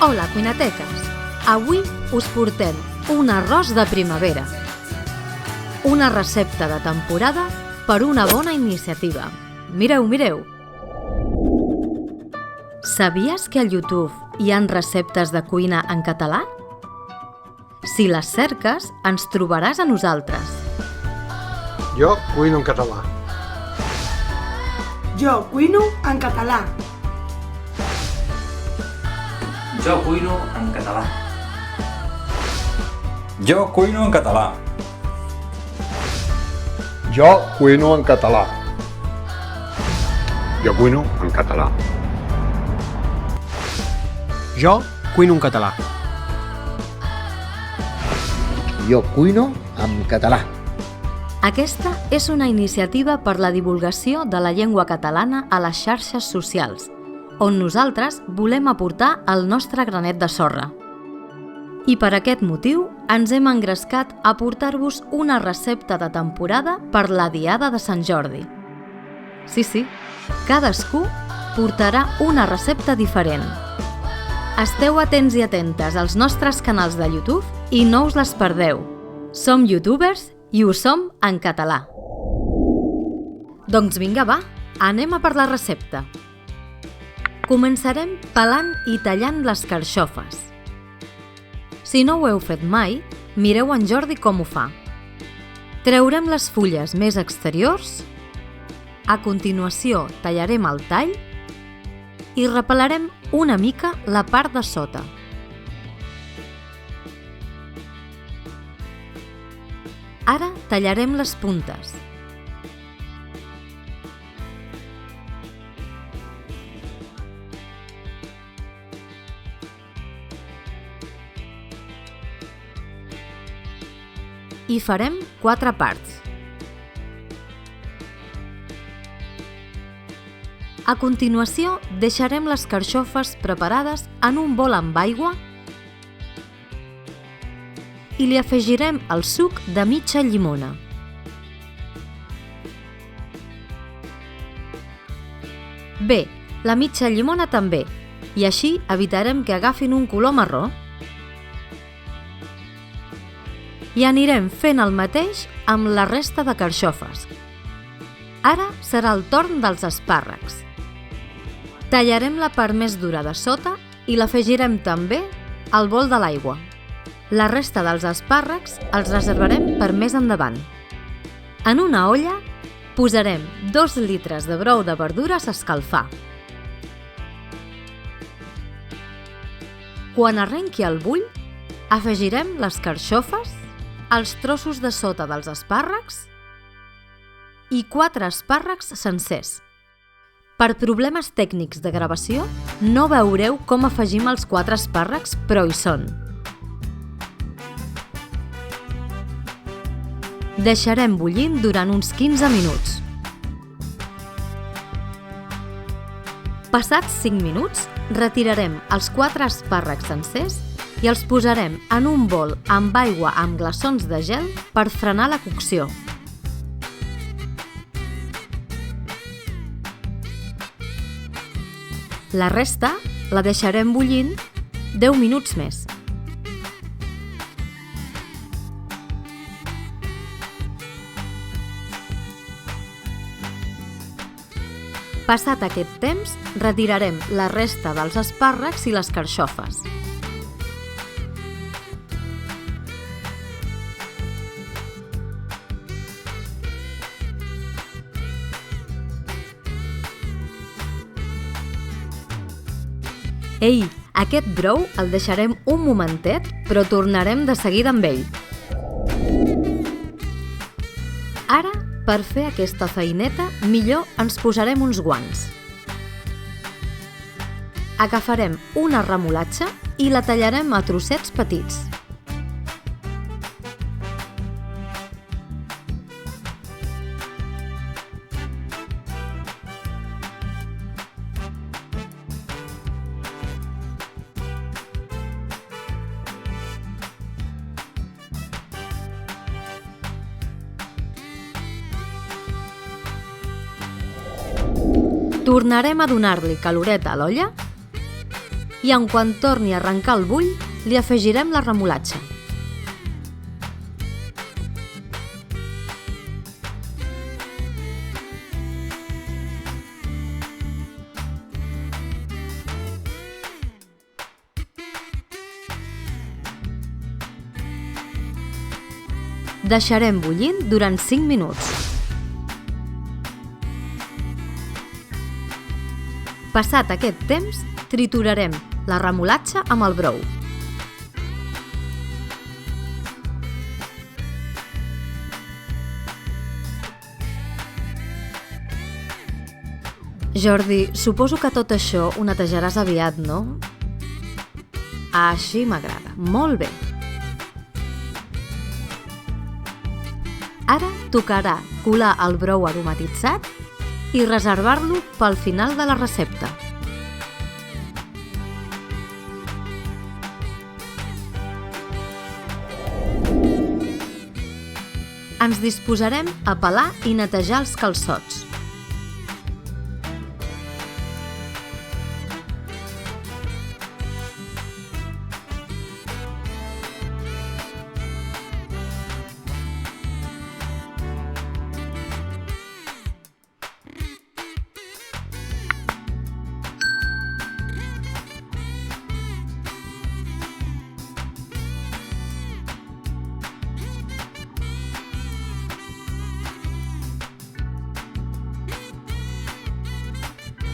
Hola, cuinateques! Avui us portem un arròs de primavera. Una recepta de temporada per una bona iniciativa. Mireu, mireu! Sabies que al YouTube hi ha receptes de cuina en català? Si les cerques, ens trobaràs a nosaltres. Jo cuino en català. Jo cuino en català. Jo cuino en català. Jo cuino en català. Jo cuino en català. Jo cuino en català. Jo cuino en català. Jo cuino en català. Aquesta és una iniciativa per la divulgació de la llengua catalana a les xarxes socials, on nosaltres volem aportar el nostre granet de sorra. I per aquest motiu ens hem engrescat a portar-vos una recepta de temporada per la Diada de Sant Jordi. Sí, cadascú portarà una recepta diferent. Esteu atents i atentes als nostres canals de YouTube i no us les perdeu. Som youtubers i ho som en català. Doncs vinga, va, anem a per la recepta. Començarem pelant i tallant les carxofes. Si no ho heu fet mai, mireu en Jordi com ho fa. Treurem les fulles més exteriors, a continuació tallarem el tall i repelarem una mica la part de sota. Ara tallarem les puntes. I farem 4 parts. A continuació, deixarem les carxofes preparades en un bol amb aigua i li afegirem el suc de mitja llimona. Bé, la mitja llimona també, i així evitarem que agafin un color marró. I anirem fent el mateix amb la resta de carxofes. Ara serà el torn dels espàrrecs. Tallarem la part més dura de sota i l'afegirem també al bol de l'aigua. La resta dels espàrrecs els reservarem per més endavant. En una olla posarem 2 litres de brou de verdures a escalfar. Quan arrenqui el bull, afegirem les carxofes, els trossos de sota dels espàrrecs i 4 espàrrecs sencers. Per problemes tècnics de gravació, no veureu com afegim els 4 espàrrecs, però hi són. Deixarem bullint durant uns 15 minuts. Passats 5 minuts, retirarem els 4 espàrrecs sencers i els posarem en un bol amb aigua amb glaçons de gel per frenar la cocció. La resta la deixarem bullint 10 minuts més. Passat aquest temps, retirarem la resta dels espàrrecs i les carxofes. Ei, aquest brou el deixarem un momentet, però tornarem de seguida amb ell. Ara, per fer aquesta feineta, millor ens posarem uns guants. Agafarem una remolatxa i la tallarem a trossets petits. Tornarem a donar-li caloreta a l'olla i en quan torni a arrencar el bull, li afegirem la remolatxa. Deixarem bullint durant 5 minuts. Passat aquest temps, triturarem la remolatxa amb el brou. Jordi, suposo que tot això ho netejaràs aviat, no? Així m'agrada. Molt bé. Ara tocarà colar el brou aromatitzat i reservar-lo pel final de la recepta. Ens disposarem a pelar i netejar els calçots.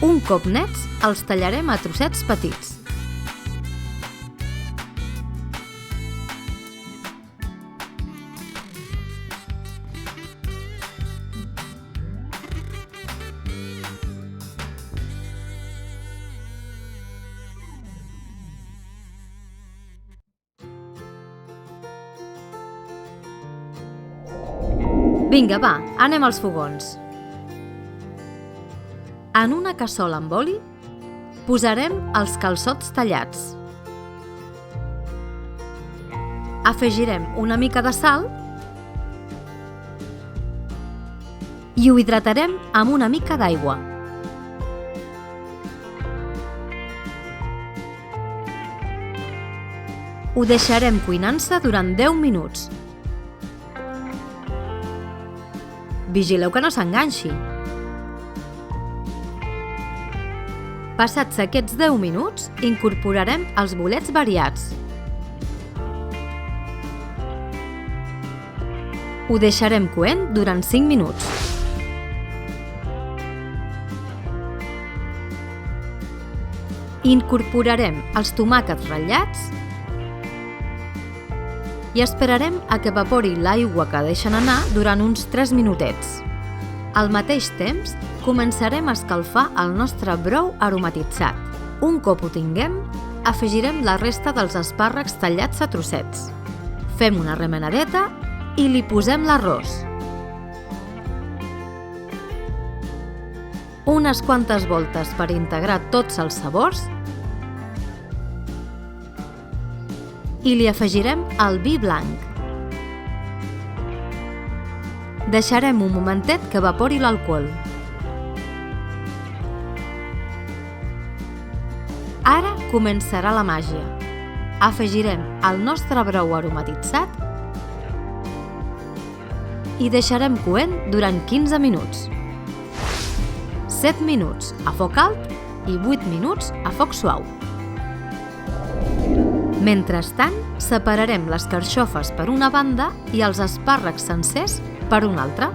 Un cop nets, els tallarem a trossets petits. Vinga, va, anem als fogons. En una cassola amb oli, posarem els calçots tallats. Afegirem una mica de sal i ho hidratarem amb una mica d'aigua. Ho deixarem cuinant-se durant 10 minuts. Vigileu que no s'enganxi. Passats aquests 10 minuts, incorporarem els bolets variats. Ho deixarem coent durant 5 minuts. Incorporarem els tomàquets ratllats i esperarem a que evapori l'aigua que deixen anar durant uns 3 minutets. Al mateix temps, començarem a escalfar el nostre brou aromatitzat. Un cop ho tinguem, afegirem la resta dels espàrrecs tallats a trossets. Fem una remenadeta i li posem l'arròs. Unes quantes voltes per integrar tots els sabors i li afegirem el vi blanc. Deixarem un momentet que evapori l'alcohol. Ara començarà la màgia. Afegirem el nostre brou aromatitzat i deixarem coent durant 15 minuts. 7 minuts a foc alt i 8 minuts a foc suau. Mentrestant, separarem les carxofes per una banda i els espàrrecs sencers per una altra.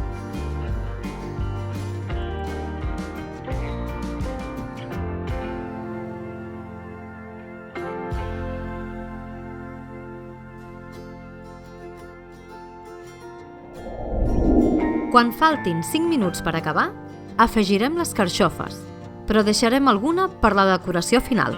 Quan faltin 5 minuts per acabar, afegirem les carxofes, però deixarem alguna per la decoració final.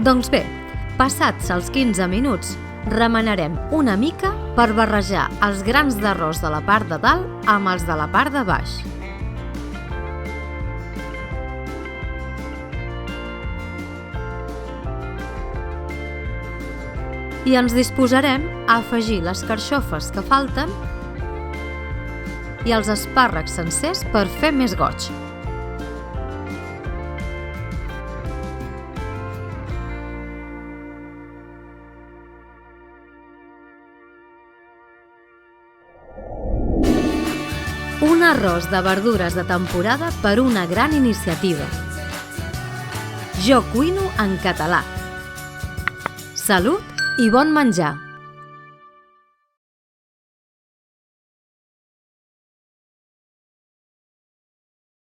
Doncs bé, passats els 15 minuts Remenarem una mica per barrejar els grans d'arròs de la part de dalt amb els de la part de baix. I ens disposarem a afegir les carxofes que falten i els espàrrecs sencers per fer més goig. Un arròs de verdures de temporada per una gran iniciativa. Jo cuino en català. Salut i bon menjar!